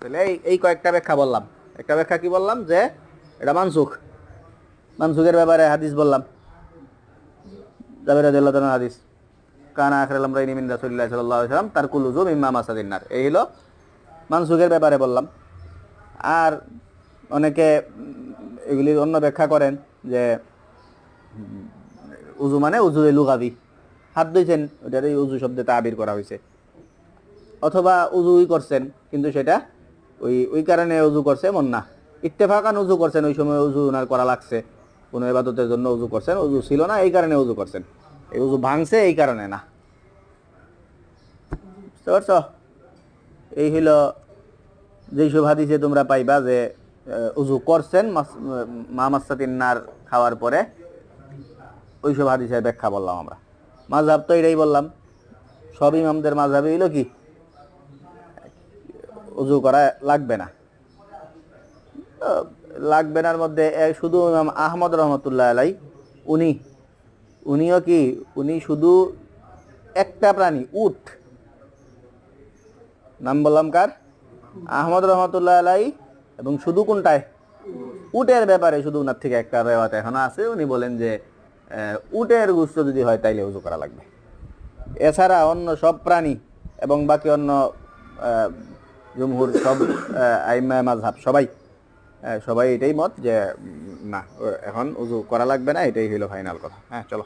তাহলে এই কয়েকটা ব্যাখ্যা বললাম। একটা ব্যাখ্যা কি বললাম, যে এটা মানসুখের ব্যাপারে হাদিস বললাম, জাবের রাদিয়াল্লাহু তাআলা হাদিস, কানা আখিরাল আমরাইনি মিন রাসূলিল্লাহি সাল্লাল্লাহু আলাইহি ওয়াসাল্লাম তারকুল উযু মিম্মা মাসাদিন নার, এই হলো মানসুখের ব্যাপারে বললাম। আর অনেকে এগুলির অন্য ব্যাখ্যা করেন যে উজু মানে উজু লুগাবি, হাত ধুইছেন, ওটারই উজু শব্দে তাবির করা হয়েছে। অথবা উজুই করছেন কিন্তু সেটা ওই কারণে উজু করছে এমন না, ইত্তেফাকান উজু করছেন, ওই সময় উজু ওনার করা লাগছে, কোনো ইবাদতের জন্য উজু করছেন, উজু ছিল না এই কারণে উজু করছেন, এই উজু ভাঙছে এই কারণে না। বুঝতে পারছো? এই হলো যেসব হাদিসে তোমরা পাইবা যে উজু করছেন মা মাসাতিন নার খাওয়ার পরে, ওইসব হাদিসের ব্যাখ্যা বললাম আমরা। মাযহাব তো এটাই বললাম, সব ইমামদের মাযহাবে হইল কি উজু করা লাগবে না। লাগবে নার মধ্যে শুধু ইমাম আহমদ রহমতুল্লাহ আলাই উনি শুধু একটা প্রাণী, উট, নাম বললাম কার, আহমদ রহমতুল্লাহ আলাই, এবং শুধু কোনটায়, উটের ব্যাপারে শুধু উনার থেকে একটা রেওয়াত এখনো আছে, উনি বলেন যে উটের গোশত যদি হয় তাইলে উজু করা লাগবে। এছাড়া অন্য সব প্রাণী এবং বাকি অন্য জমহুর সব আইম্মা মাযহাব সবাই এটাই মত যে না, এখন উজু করা লাগবে না, এটাই হইল ফাইনাল কথা। হ্যাঁ চলো,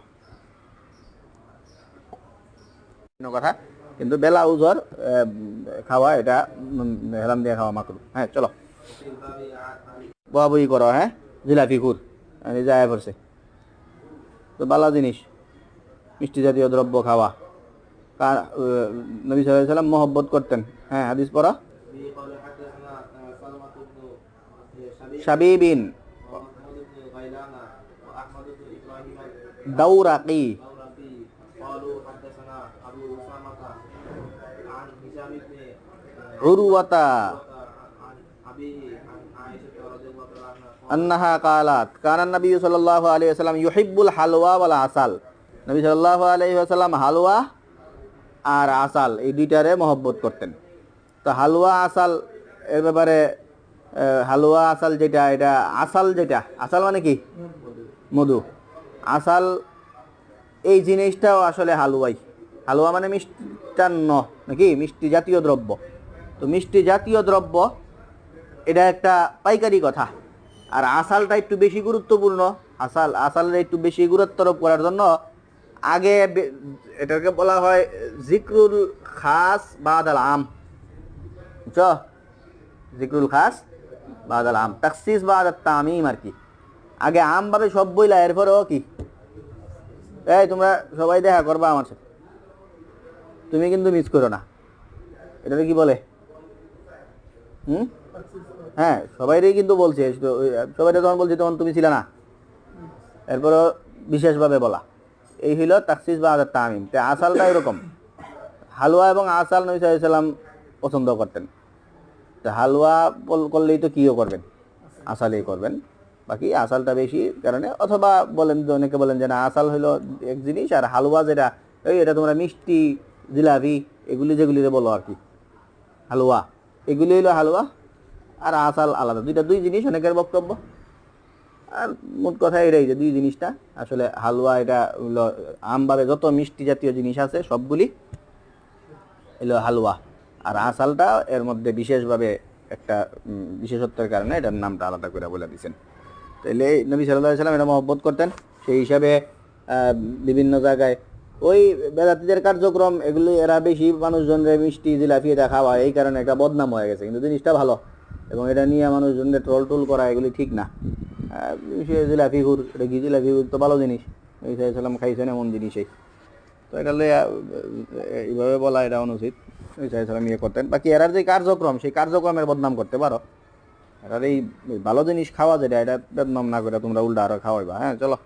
কথা কিন্তু বেলা উজর খাওয়া এটা হেলাম দিয়ে খাওয়া মাকরু। হ্যাঁ চলো, বই করো। হ্যাঁ জিলাপি খুর যায় পড়ছে তো বালা জিনিস, মিষ্টি জাতীয় দ্রব্য খাওয়া। নবী সাল্লাল্লাহু আলাইহি ওয়াসাল্লাম মহব্বত করতেন। হ্যাঁ হাদিস পড়া। শাবিবিন দাউরাকি উরওয়াতা আন্নাহা কালাত কানা নবী সাল্লাল্লাহু আলাইহি ওয়াসাল্লাম ইউহিব্বুল হালওয়া ওয়াল আসাল। নবী সাল্লাল্লাহু আলাইহি ওয়াসাল্লাম হালওয়া আর আসাল এই দুইটারে মহব্বত করতেন। তো হালওয়া আসাল এর ব্যাপারে, হালুয়া আসাল যেটা, এটা আসাল যেটা, আসাল মানে কি মধু, আসাল এই জিনিসটাও আসলে হালুয়াই। হালুয়া মানে মিষ্টান্ন নাকি মিষ্টি জাতীয় দ্রব্য। তো মিষ্টি জাতীয় দ্রব্য এটা একটা পাইকারি কথা, আর আসালটা একটু বেশি গুরুত্বপূর্ণ। আসালের একটু বেশি গুরুত্বারোপ করার জন্য আগে এটাকে বলা হয় জিক্রুল খাস বাদাল আম। বুঝছো? জিক্রুল খাস বাদাল আম, তাকসিস বাদাত তামিম আর কি। আগে আম ভাবে সব বইলা, এরপরেও কি এই তোমরা সবাই দেখা করবা আমার সাথে, তুমি কিন্তু মিস করো না। এটাকে কি বলে? হ্যাঁ সবাইরই কিন্তু বলছে, সবাইটা যখন বলছি তখন তুমি ছিল না, এরপরও বিশেষভাবে বলা। এই হইল তাকসিস বাদাত তামিম। তে আসালটা এরকম, হালুয়া এবং আসাল নবী সাল্লাল্লাহু আলাইহি ওয়াসাল্লাম পছন্দ করতেন। তো হালুয়া করলেই তো কিও করবেন, আসালেই করবেন, বাকি আসালটা বেশি কারণে। অথবা বলেন, অনেকে বলেন যে না আসাল হইলো এক জিনিস, আর হালুয়া যেটা এটা তোমরা মিষ্টি জিলাপি যেগুলিতে বলো আর কি হালুয়া, এগুলি হইলো হালুয়া, আর আসাল আলাদা, দুই জিনিস অনেকের বক্তব্য। আর মোট কথা এটাই যে দুই জিনিসটা আসলে হালুয়া, এটা হইলো আমভাবে যত মিষ্টি জাতীয় জিনিস আছে সবগুলি হইলো হালুয়া, আর আসালটা এর মধ্যে বিশেষভাবে একটা বিশেষত্বের কারণে এটার নামটা আলাদা করে বলে দিয়েছেন। তাইলে নবী সাল্লাল্লাহু আলাইহি ওয়াসাল্লাম এটা মহব্বত করতেন। সেই হিসাবে বিভিন্ন জায়গায় ওই বেদাতীদের কার্যক্রম এগুলি, এরা বেশি মানুষজনরে মিষ্টি জিলাপি এটা খাওয়া, এই কারণে একটা বদনাম হয়ে গেছে। কিন্তু জিনিসটা ভালো, এবং এটা নিয়ে মানুষজনদের ট্রল করা এগুলি ঠিক না। জিলাপি হুর, এটা কি জিলাপি হুর তো ভালো জিনিস, নবী সাল্লাল্লাহু আলাইহি ওয়াসাল্লাম খাইছেন এমন জিনিসই, তো এটা এইভাবে বলা এটা অনুচিত। নবী সাল্লাল্লাহু আলাইহি ওয়াসাল্লাম ইয়ে করতেন। বাকি এরার যে কার্যক্রম, সেই কার্যক্রমের বদনাম করতে পারো, এটার এই ভালো জিনিস খাওয়া যেটা, এটা বদনাম না করে তোমরা উল্টা আরো খাওয়াইবা। হ্যাঁ চলো।